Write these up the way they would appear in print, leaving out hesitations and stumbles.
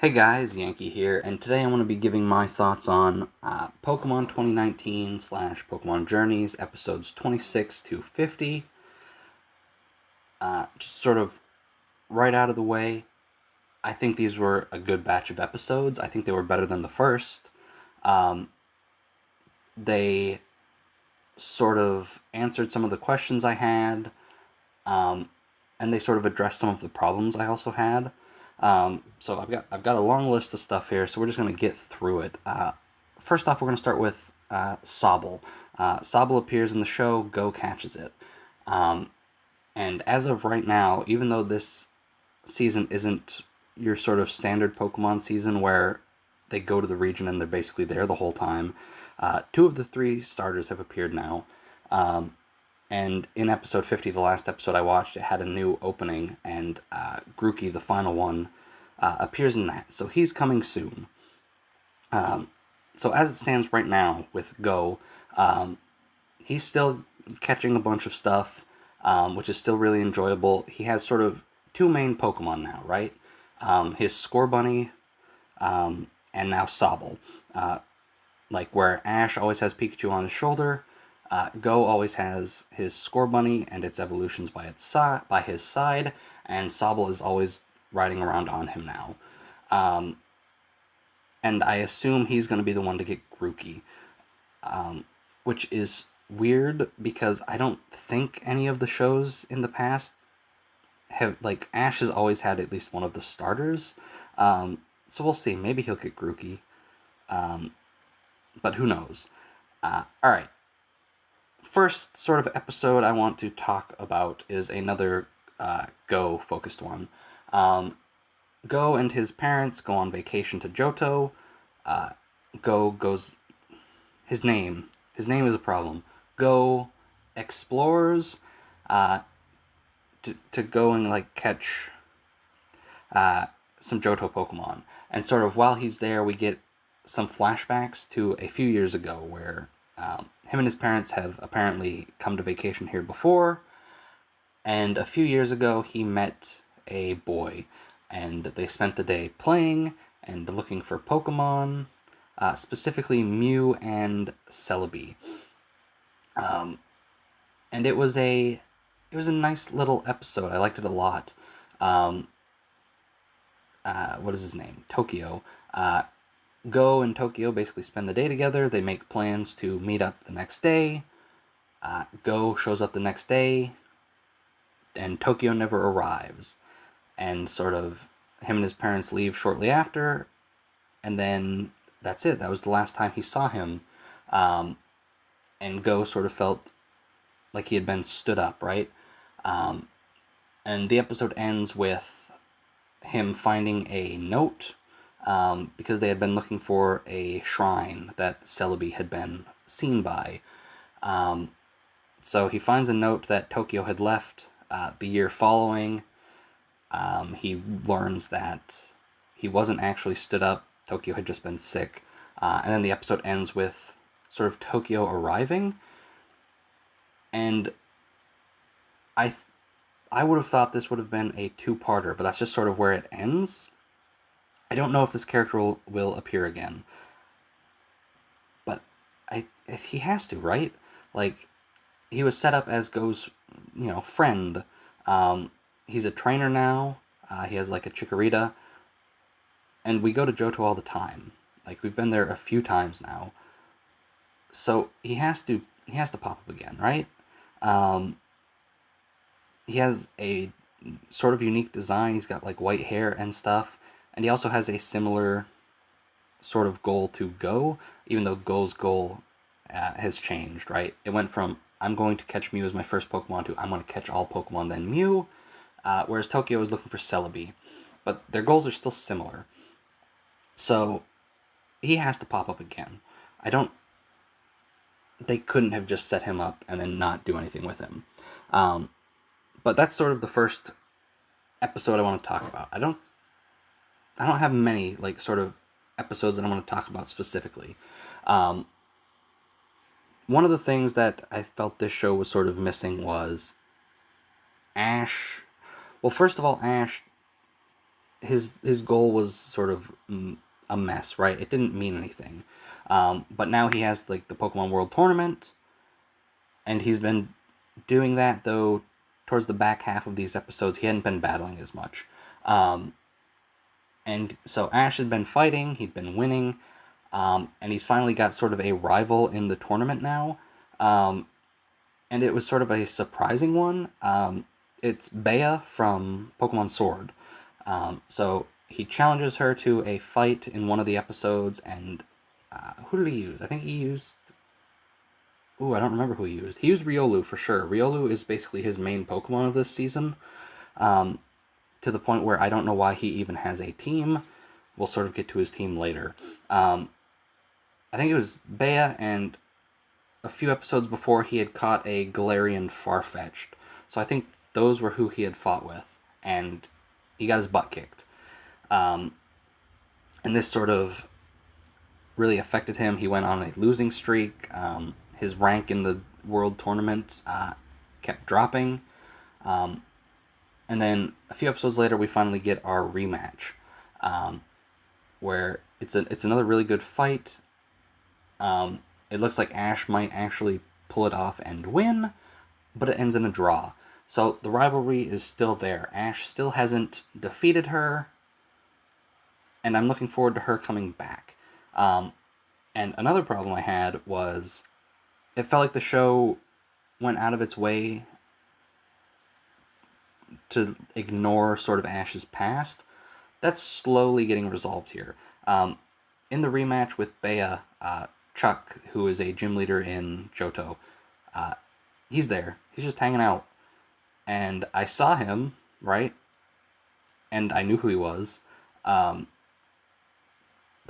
Hey guys, Yankee here, and today I'm going to be giving my thoughts on Pokemon 2019 slash Pokemon Journeys episodes 26 to 50. Just sort of right out of the way, I think these were a good batch of episodes. I think they were better than the first. Um, they sort of answered some of the questions I had, um, and they sort of addressed some of the problems I also had. So I've got a long list of stuff here, so we're just gonna get through it. First off, we're gonna start with Sobble. Sobble appears in the show. Go catches it, um, and as of right now, even though this season isn't your sort of standard Pokemon season where they go to the region and they're basically there the whole time, two of the three starters have appeared now. And in episode 50, the last episode I watched, it had a new opening, and Grookey, the final one, appears in that. So he's coming soon. So as it stands right now with Go, he's still catching a bunch of stuff, which is still really enjoyable. He has sort of two main Pokemon now, right? His Scorbunny, and now Sobble. Like where Ash always has Pikachu on his shoulder, Go always has his Scorbunny and its evolutions by his side, and Sobble is always riding around on him now. And I assume he's going to be the one to get Grookey, which is weird because I don't think any of the shows in the past have, like, Ash has always had at least one of the starters. So we'll see. Maybe he'll get Grookey, but who knows? Alright. First sort of episode I want to talk about is another Go focused one. Go and his parents go on vacation to Johto. Go goes. His name is a problem. Go explores to go and like catch some Johto Pokemon. And sort of while he's there, we get some flashbacks to a few years ago where him and his parents have apparently come to vacation here before. And a few years ago, he met a boy, and they spent the day playing and looking for Pokemon, specifically Mew and Celebi. And it was a nice little episode. I liked it a lot. What is his name? Tokyo. Go and Tokyo basically spend the day together. They make plans to meet up the next day. Go shows up the next day, and Tokyo never arrives. And sort of him and his parents leave shortly after, and then that's it. That was the last time he saw him. And Go sort of felt like he had been stood up, right? And the episode ends with him finding a note, because they had been looking for a shrine that Celebi had been seen by. So he finds a note that Tokyo had left the year following. He learns that he wasn't actually stood up. Tokyo had just been sick. And then the episode ends with sort of Tokyo arriving. And I would have thought this would have been a two-parter, but that's just sort of where it ends. I don't know if this character will appear again. But he has to, right? Like, he was set up as Go's, friend. He's a trainer now. He has like a Chikorita. And we go to Johto all the time. Like, we've been there a few times now. So he has to pop up again, right? He has a sort of unique design. He's got like white hair and stuff. And he also has a similar sort of goal to Go, even though Go's goal has changed, right? It went from I'm going to catch Mew as my first Pokemon to I'm going to catch all Pokemon then Mew, whereas Tokyo is looking for Celebi. But their goals are still similar. So he has to pop up again. They couldn't have just set him up and then not do anything with him. But that's sort of the first episode I want to talk about. I don't have many like sort of episodes that I want to talk about specifically. One of the things that I felt this show was sort of missing was Ash. Well, first of all, Ash his goal was sort of a mess, right? It didn't mean anything. But now he has like the Pokemon World Tournament, and he's been doing that, though towards the back half of these episodes he hadn't been battling as much. And so Ash had been fighting, he'd been winning, and he's finally got sort of a rival in the tournament now. And it was sort of a surprising one. It's Bea from Pokemon Sword. So he challenges her to a fight in one of the episodes, and who did he use? I think he used... Ooh, I don't remember who he used. He used Riolu for sure. Riolu is basically his main Pokemon of this season, to the point where I don't know why he even has a team. We'll sort of get to his team later. I think it was Bea, and a few episodes before he had caught a Galarian Farfetch'd. So I think those were who he had fought with, and he got his butt kicked. And this sort of really affected him. He went on a losing streak. His rank in the World Tournament kept dropping. And then a few episodes later, we finally get our rematch, where it's another really good fight. It looks like Ash might actually pull it off and win, but it ends in a draw. So the rivalry is still there. Ash still hasn't defeated her, and I'm looking forward to her coming back. And another problem I had was it felt like the show went out of its way to ignore sort of Ash's past. That's slowly getting resolved here. In the rematch with Bea, Chuck, who is a gym leader in Johto, he's there. He's just hanging out. And I saw him, right? And I knew who he was. But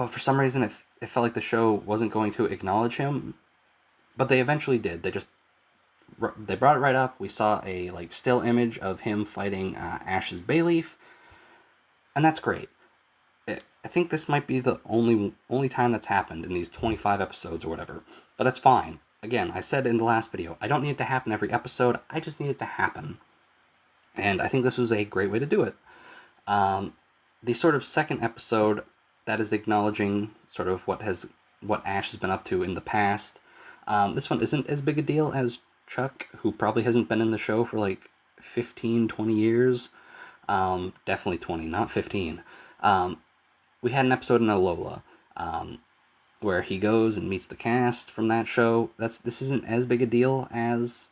for some reason, it felt like the show wasn't going to acknowledge him. But they eventually did. They brought it right up. We saw a still image of him fighting Ash's Bayleaf. And that's great. I think this might be the only time that's happened in these 25 episodes or whatever. But that's fine. Again, I said in the last video, I don't need it to happen every episode. I just need it to happen. And I think this was a great way to do it. The sort of second episode that is acknowledging sort of what Ash has been up to in the past. This one isn't as big a deal as Chuck, who probably hasn't been in the show for 15, 20 years. Definitely 20, not 15. We had an episode in Alola, where he goes and meets the cast from that show. This isn't as big a deal as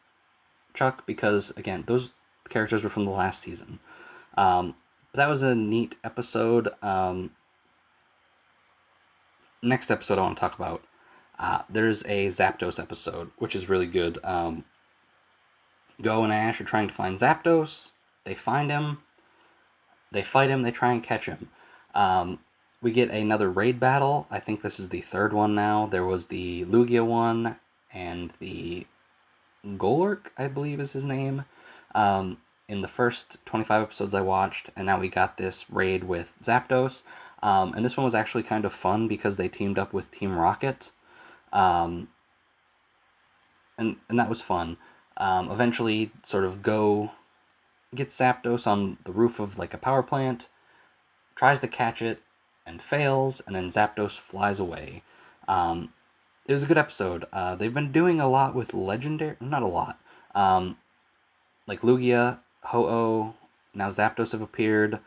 Chuck, because again, those characters were from the last season. But that was a neat episode. Next episode I want to talk about, there's a Zapdos episode, which is really good. Go and Ash are trying to find Zapdos. They find him. They fight him. They try and catch him. We get another raid battle. I think this is the third one now. There was the Lugia one and the Golurk, I believe is his name, in the first 25 episodes I watched. And now we got this raid with Zapdos. And this one was actually kind of fun because they teamed up with Team Rocket. And that was fun. Eventually, sort of Go gets Zapdos on the roof of a power plant, tries to catch it, and fails, and then Zapdos flies away. It was a good episode. They've been doing a lot with legendary... Not a lot. Lugia, Ho-Oh, now Zapdos have appeared.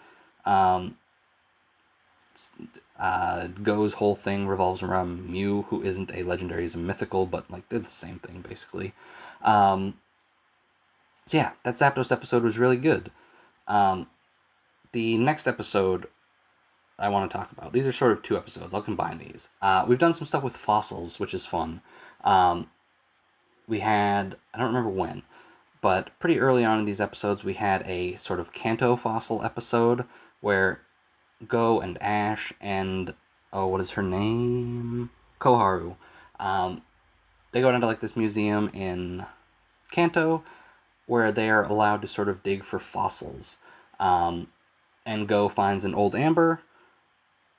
Go's whole thing revolves around Mew, who isn't a legendary, he's a mythical, but they're the same thing, basically. So yeah, that Zapdos episode was really good. The next episode I want to talk about, these are sort of two episodes, I'll combine these. We've done some stuff with fossils, which is fun. We had, I don't remember when, but pretty early on in these episodes we had a sort of Kanto fossil episode where Go and Ash and, what is her name? Koharu. They go down to this museum in Kanto where they are allowed to sort of dig for fossils. And Go finds an old amber,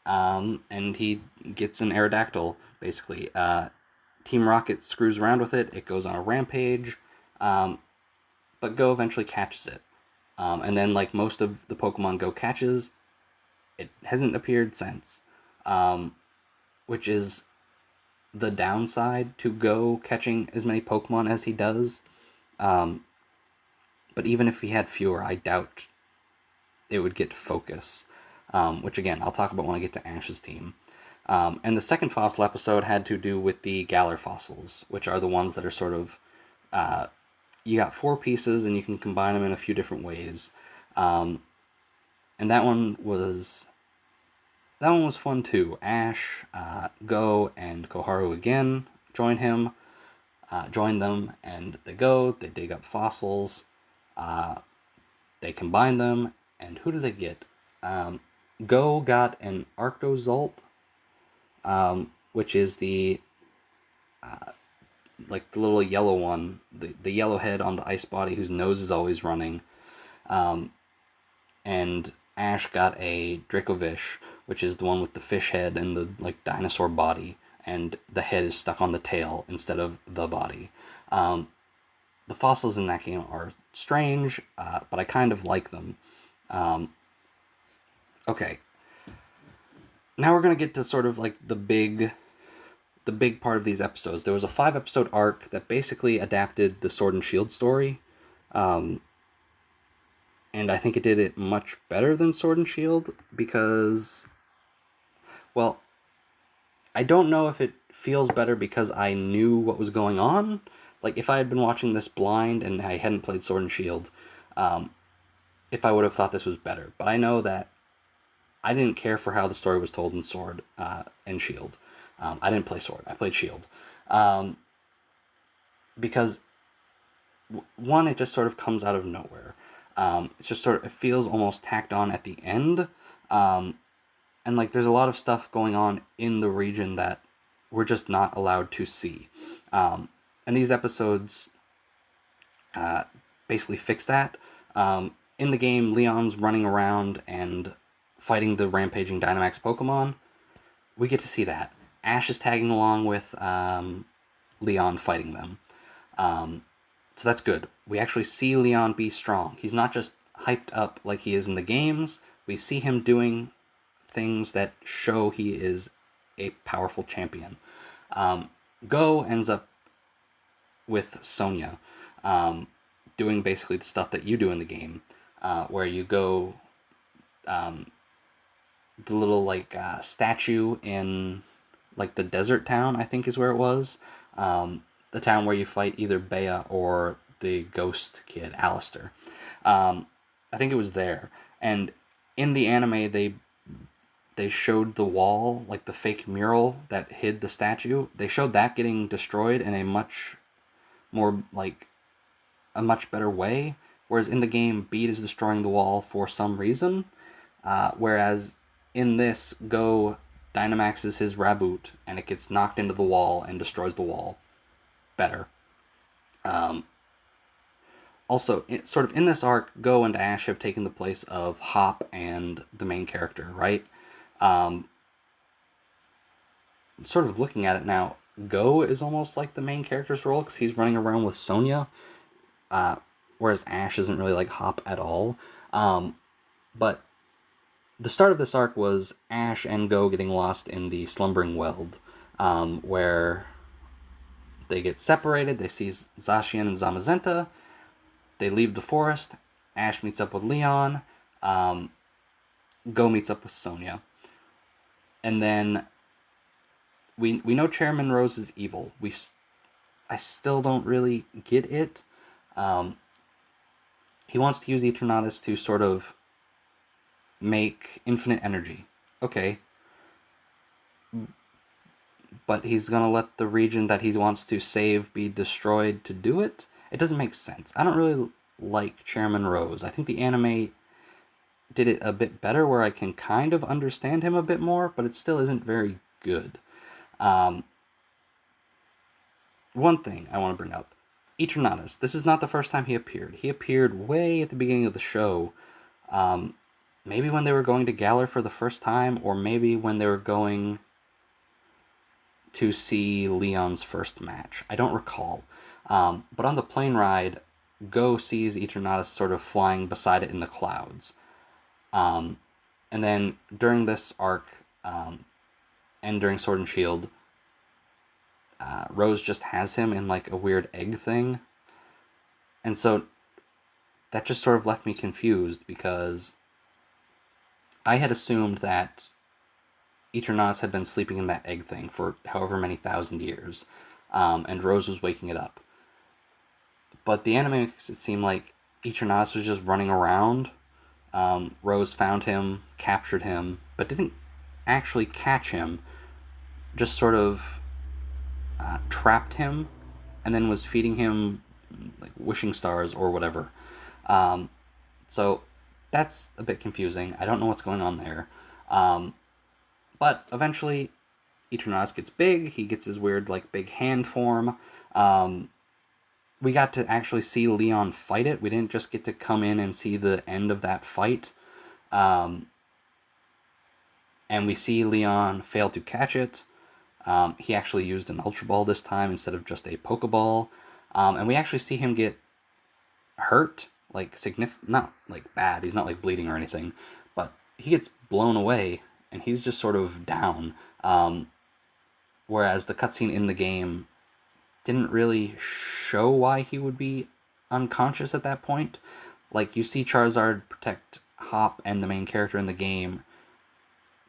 and he gets an Aerodactyl, basically. Team Rocket screws around with it, it goes on a rampage, but Go eventually catches it. And then, most of the Pokemon Go catches, It hasn't appeared since, which is the downside to Go catching as many Pokemon as he does. But even if he had fewer, I doubt it would get focus, which again, I'll talk about when I get to Ash's team. And the second fossil episode had to do with the Galar fossils, which are the ones that are sort of, you got 4 pieces and you can combine them in a few different ways. And that one was fun too. Ash, Go, and Koharu again join them, and they dig up fossils, they combine them, and who do they get? Go got an Arctozolt, which is the like the little yellow one, the yellow head on the ice body whose nose is always running. And Ash got a Dracovish, which is the one with the fish head and the like dinosaur body, and the head is stuck on the tail instead of the body. The fossils in that game are strange, but I kind of like them. Okay. Now we're gonna get to sort of like the big part of these episodes. There was a 5-episode arc that basically adapted the Sword and Shield story. And I think it did it much better than Sword and Shield because, well, I don't know if it feels better because I knew what was going on. Like, if I had been watching this blind and I hadn't played Sword and Shield, if I would have thought this was better. But I know that I didn't care for how the story was told in Sword and Shield. I didn't play Sword. I played Shield. Because, one, it just sort of comes out of nowhere. It's just sort of, it feels almost tacked on at the end. And, like, there's a lot of stuff going on in the region that we're just not allowed to see. And these episodes basically fix that. In the game, Leon's running around and fighting the rampaging Dynamax Pokemon. We get to see that. Ash is tagging along with Leon fighting them. So that's good. We actually see Leon be strong. He's not just hyped up like he is in the games. We see him doing things that show he is a powerful champion. Go ends up with Sonia, doing basically the stuff that you do in the game, where you go, the little like statue in like the desert town, I think is where it was, the town where you fight either Bea or the ghost kid, Alistair. I think it was there, and in the anime they showed the wall, like the fake mural that hid the statue. They showed that getting destroyed in a much more like a much better way. Whereas in the game, Beat is destroying the wall for some reason. Whereas in this, Go Dynamaxes his Raboot and it gets knocked into the wall and destroys the wall. Better. Also, sort of in this arc, Go and Ash have taken the place of Hop and the main character, right? Sort of looking at it now, Go is almost like the main character's role because he's running around with Sonia, whereas Ash isn't really like Hop at all. But the start of this arc was Ash and Go getting lost in the Slumbering Weld, where they get separated. They see Zacian and Zamazenta. They leave the forest. Ash meets up with Leon. Go meets up with Sonia. And then we know Chairman Rose is evil. I still don't really get it. He wants to use Eternatus to sort of make infinite energy. Okay. But he's gonna let the region that he wants to save be destroyed to do it? It doesn't make sense. I don't really like Chairman Rose. I think the anime did it a bit better where I can kind of understand him a bit more, but it still isn't very good. One thing I want to bring up. Eternatus. This is not the first time he appeared. He appeared way at the beginning of the show. Maybe when they were going to Galar for the first time, or maybe when they were going to see Leon's first match. I don't recall. But on the plane ride, Go sees Eternatus sort of flying beside it in the clouds. And And then during this arc, and during Sword and Shield, Rose just has him in like a weird egg thing. And so that just sort of left me confused because I had assumed that Eternatus had been sleeping in that egg thing for however many thousand years, and Rose was waking it up. But the anime makes it seem like Eternatus was just running around. Rose found him, captured him, but didn't actually catch him, just sort of trapped him, and then was feeding him like wishing stars or whatever. So that's a bit confusing. I don't know what's going on there. But eventually, Eternatus gets big. He gets his weird, like, big hand form. We got to actually see Leon fight it. We didn't just get to come in and see the end of that fight. And we see Leon fail to catch it. He actually used an Ultra Ball this time instead of just a Pokeball. And we actually see him get hurt, like, not, like, bad. He's not, like, bleeding or anything. But he gets blown away, and he's just sort of down. Whereas the cutscene in the game didn't really show why he would be unconscious at that point. Like, you see Charizard protect Hop and the main character in the game,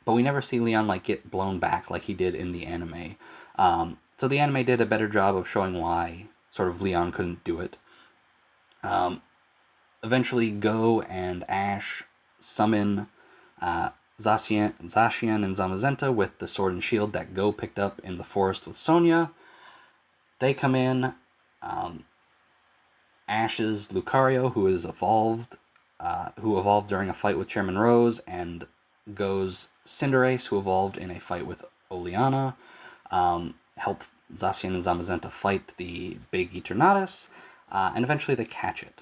but we never see Leon, like, get blown back like he did in the anime. So the anime did a better job of showing why sort of Leon couldn't do it. Eventually, Go and Ash summon Zacian and Zamazenta with the sword and shield that Go picked up in the forest with Sonia. They come in. Ash's Lucario, who evolved during a fight with Chairman Rose, and Go's Cinderace, who evolved in a fight with Oleana, help Zacian and Zamazenta fight the big Eternatus, and eventually they catch it.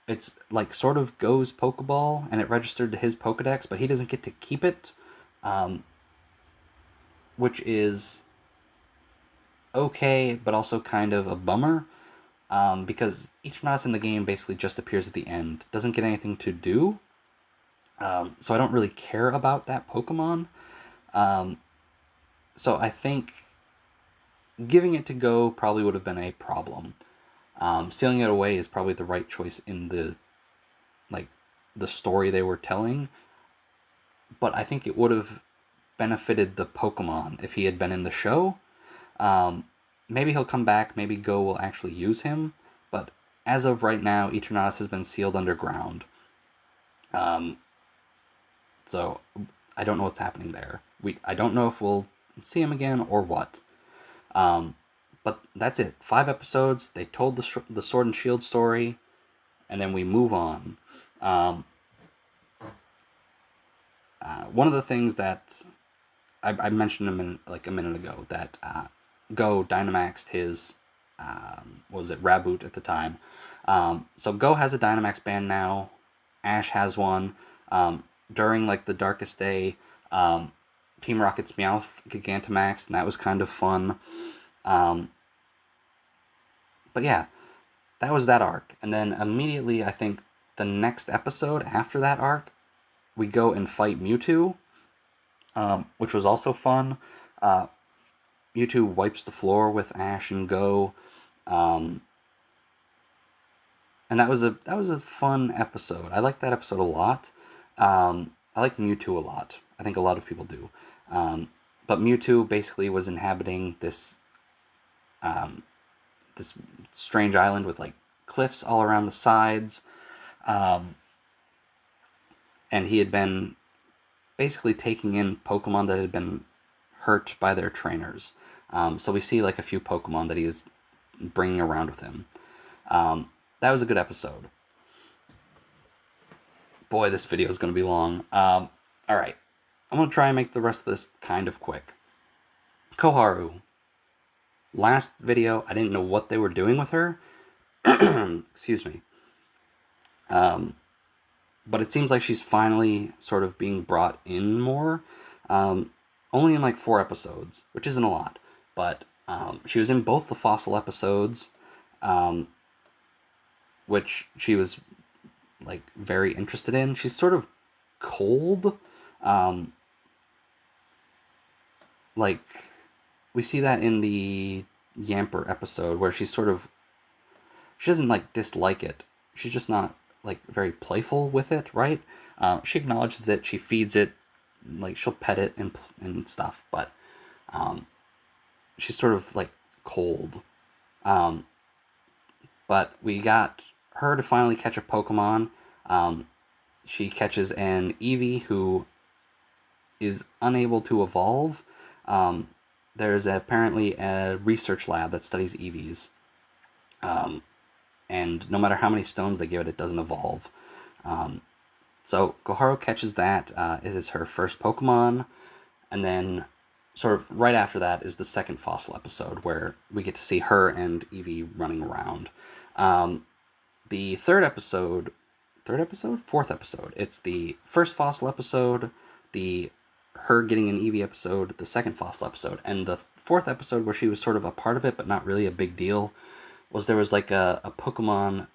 It's like sort of Go's Pokeball, and it registered to his Pokedex, but he doesn't get to keep it, which is okay, but also kind of a bummer, because Eternatus in the game basically just appears at the end, doesn't get anything to do, so I don't really care about that Pokemon. So I think giving it to Go probably would have been a problem. Sealing it away is probably the right choice in the story they were telling, but I think it would have benefited the Pokemon if he had been in the show. Maybe he'll come back, maybe Go will actually use him, but as of right now, Eternatus has been sealed underground. So I don't know what's happening there. I don't know if we'll see him again or what. But that's it. 5 episodes. They told the Sword and Shield story, and then we move on. One of the things that I mentioned a minute ago, that Go Dynamaxed his Raboot at the time. So Go has a Dynamax band now. Ash has one. During the Darkest Day, Team Rocket's Meowth Gigantamax, and that was kind of fun. But yeah, that was that arc. And then immediately, I think the next episode after that arc, we go and fight Mewtwo, which was also fun. Mewtwo wipes the floor with Ash and Go, and that was a fun episode. I liked that episode a lot. I like Mewtwo a lot. I think a lot of people do. But Mewtwo basically was inhabiting this this strange island with cliffs all around the sides, and he had been basically taking in Pokemon that had been hurt by their trainers. So we see a few Pokemon that he is bringing around with him. That was a good episode. Boy, this video is going to be long. Alright, I'm going to try and make the rest of this kind of quick. Koharu. Last video, I didn't know what they were doing with her. Excuse me. But it seems like she's finally sort of being brought in more. Only in 4 episodes, which isn't a lot. But she was in both the Fossil episodes, which she was very interested in. She's sort of cold. Um, like, we see that in the Yamper episode where she doesn't like dislike it. She's just not like very playful with it, right? She acknowledges it. She feeds it. Like, she'll pet it and stuff, but she's sort of like cold. Um, but we got her to finally catch a Pokemon. She catches an Eevee who is unable to evolve. Um, there's apparently a research lab that studies Eevees. And no matter how many stones they give it, it doesn't evolve. So Koharu catches that. It is her first Pokemon. And then, sort of right after that, is the second fossil episode where we get to see her and Eevee running around. The fourth episode. It's the first fossil episode, the her getting an Eevee episode, the second fossil episode, and the fourth episode where she was sort of a part of it but not really a big deal was there was like a Pokemon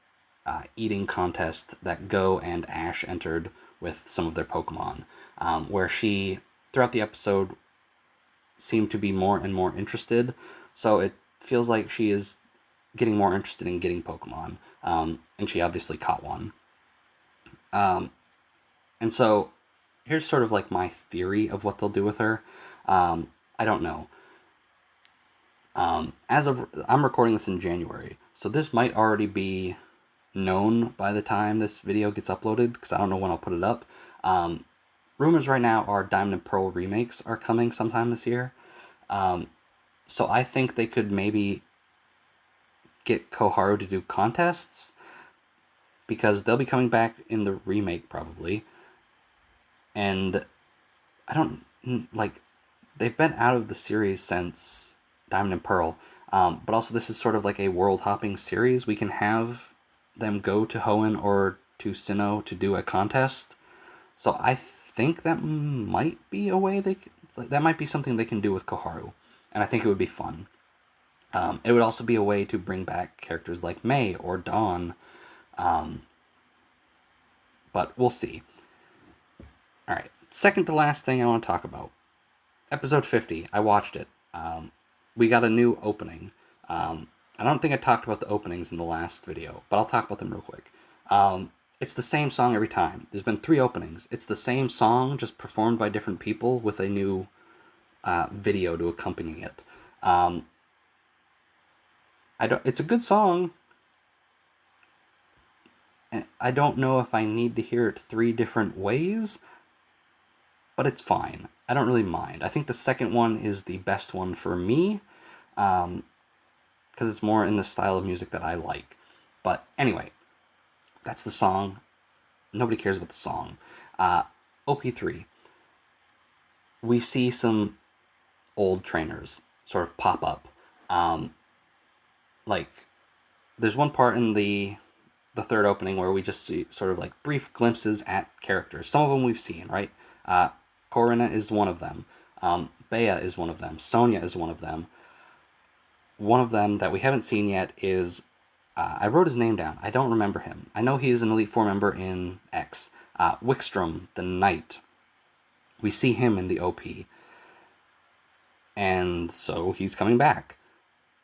eating contest that Go and Ash entered with some of their Pokemon, where she throughout the episode seemed to be more and more interested. So it feels like she is getting more interested in getting Pokemon, and she obviously caught one. And so here's sort of like my theory of what they'll do with her. I don't know. As of I'm recording this in January, so this might already be known by the time this video gets uploaded because I don't know when I'll put it up. Rumors right now are Diamond and Pearl remakes are coming sometime this year. So I think they could maybe get Koharu to do contests because they'll be coming back in the remake probably. And I don't like they've been out of the series since Diamond and Pearl. But also this is sort of like a world hopping series. We can have them go to Hoenn or to Sinnoh to do a contest. So I think that might be a way that might be something they can do with Koharu, and I think it would be fun. It would also be a way to bring back characters like May or Dawn, but we'll see. All right, second to last thing I want to talk about. Episode 50, I watched it. We got a new opening. I don't think I talked about the openings in the last video, but I'll talk about them real quick. It's the same song every time. There's been 3 openings. It's the same song, just performed by different people with a new video to accompany it. It's a good song. I don't know if I need to hear it 3 different ways, but it's fine. I don't really mind. I think the second one is the best one for me, because it's more in the style of music that I like. But anyway, that's the song. Nobody cares about the song. OP3. We see some old trainers sort of pop up. Like, there's one part in the third opening where we just see sort of like brief glimpses at characters. Some of them we've seen, right? Korrina is one of them. Bea is one of them. Sonia is one of them. One of them that we haven't seen yet is... I wrote his name down. I don't remember him. I know he is an Elite Four member in X. Wickstrom, the Knight. We see him in the OP. And so he's coming back.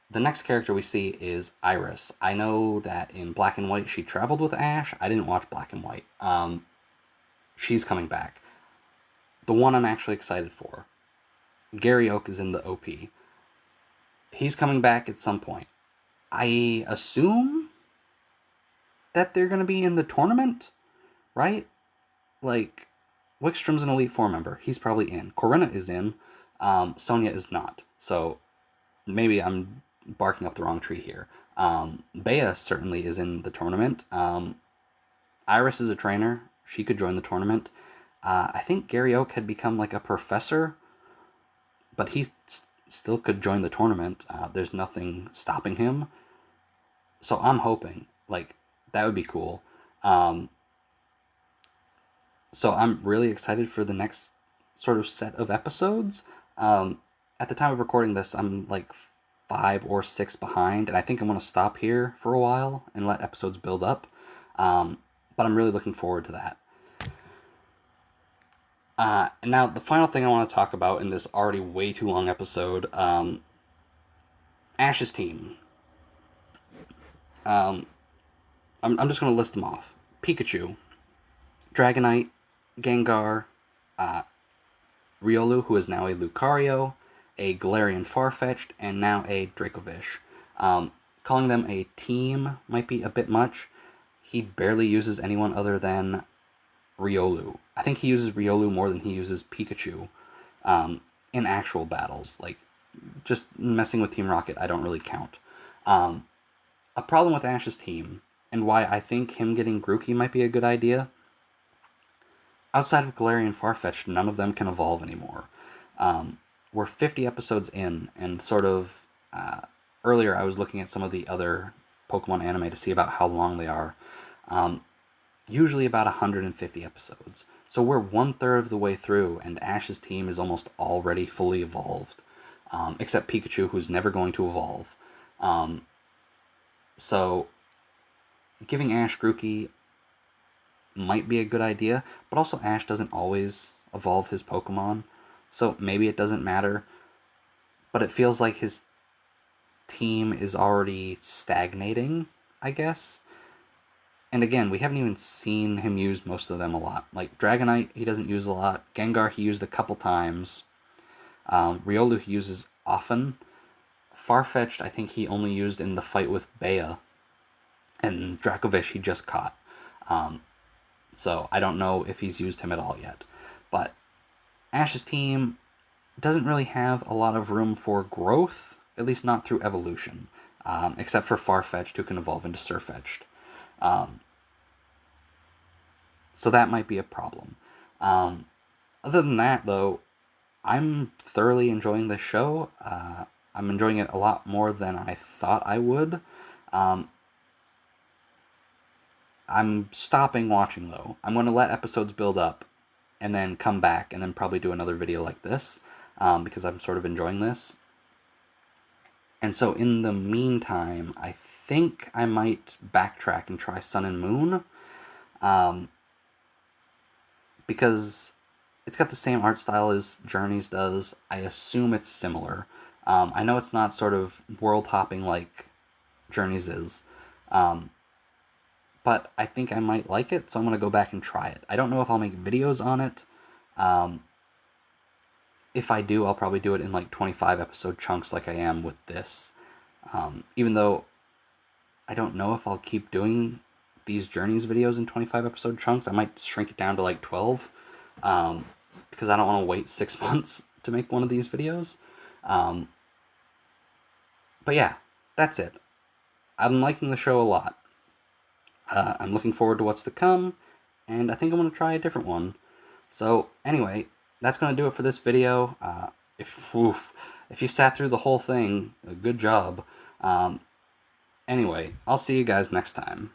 The next character we see is Iris. I know that in Black and White she traveled with Ash. I didn't watch Black and White. She's coming back. The one I'm actually excited for. Gary Oak is in the OP. He's coming back at some point. I assume that they're going to be in the tournament, right? Like, Wickstrom's an Elite Four member. He's probably in. Korrina is in. Sonia is not. So maybe I'm barking up the wrong tree here. Bea certainly is in the tournament. Iris is a trainer. She could join the tournament. I think Gary Oak had become like a professor, but he still could join the tournament. There's nothing stopping him. So I'm hoping, like, that would be cool. So I'm really excited for the next sort of set of episodes. At the time of recording this, I'm like 5 or 6 behind, and I think I'm going to stop here for a while and let episodes build up. But I'm really looking forward to that. And now the final thing I want to talk about in this already way too long episode, Ash's team. I'm just going to list them off. Pikachu, Dragonite, Gengar, uh, Riolu, who is now a Lucario, a Galarian Farfetch'd, and now a Dracovish. Calling them a team might be a bit much. He barely uses anyone other than Riolu. I think he uses Riolu more than he uses Pikachu in actual battles. Like, just messing with Team Rocket, I don't really count. A problem with Ash's team, and why I think him getting Grookey might be a good idea, outside of Galarian Farfetch'd, none of them can evolve anymore. We're 50 episodes in, and sort of earlier I was looking at some of the other Pokemon anime to see about how long they are. Usually about 150 episodes. So we're 1/3 of the way through, and Ash's team is almost already fully evolved. Except Pikachu, who's never going to evolve. So giving Ash Grookey might be a good idea, but also Ash doesn't always evolve his Pokemon, so maybe it doesn't matter. But it feels like his team is already stagnating, I guess. And again, we haven't even seen him use most of them a lot. Like Dragonite, he doesn't use a lot. Gengar, he used a couple times. Riolu, he uses often. Farfetch'd, I think he only used in the fight with Bea. And Dracovish, he just caught. So I don't know if he's used him at all yet. But Ash's team doesn't really have a lot of room for growth, at least not through evolution, except for Farfetch'd, who can evolve into Sirfetch'd. So that might be a problem. Other than that, though, I'm thoroughly enjoying this show. I'm enjoying it a lot more than I thought I would. I'm stopping watching, though. I'm going to let episodes build up and then come back and then probably do another video like this because I'm sort of enjoying this. And so in the meantime, I think I might backtrack and try Sun and Moon because it's got the same art style as Journeys does. I assume it's similar. I know it's not sort of world-hopping like Journeys is, but I think I might like it, so I'm going to go back and try it. I don't know if I'll make videos on it. If I do, I'll probably do it in like 25 episode chunks like I am with this. Even though I don't know if I'll keep doing these Journeys videos in 25 episode chunks, I might shrink it down to like 12 because I don't want to wait 6 months to make one of these videos. But yeah, that's it. I'm liking the show a lot. I'm looking forward to what's to come, and I think I'm going to try a different one. So anyway, that's going to do it for this video. If you sat through the whole thing, good job. Anyway, I'll see you guys next time.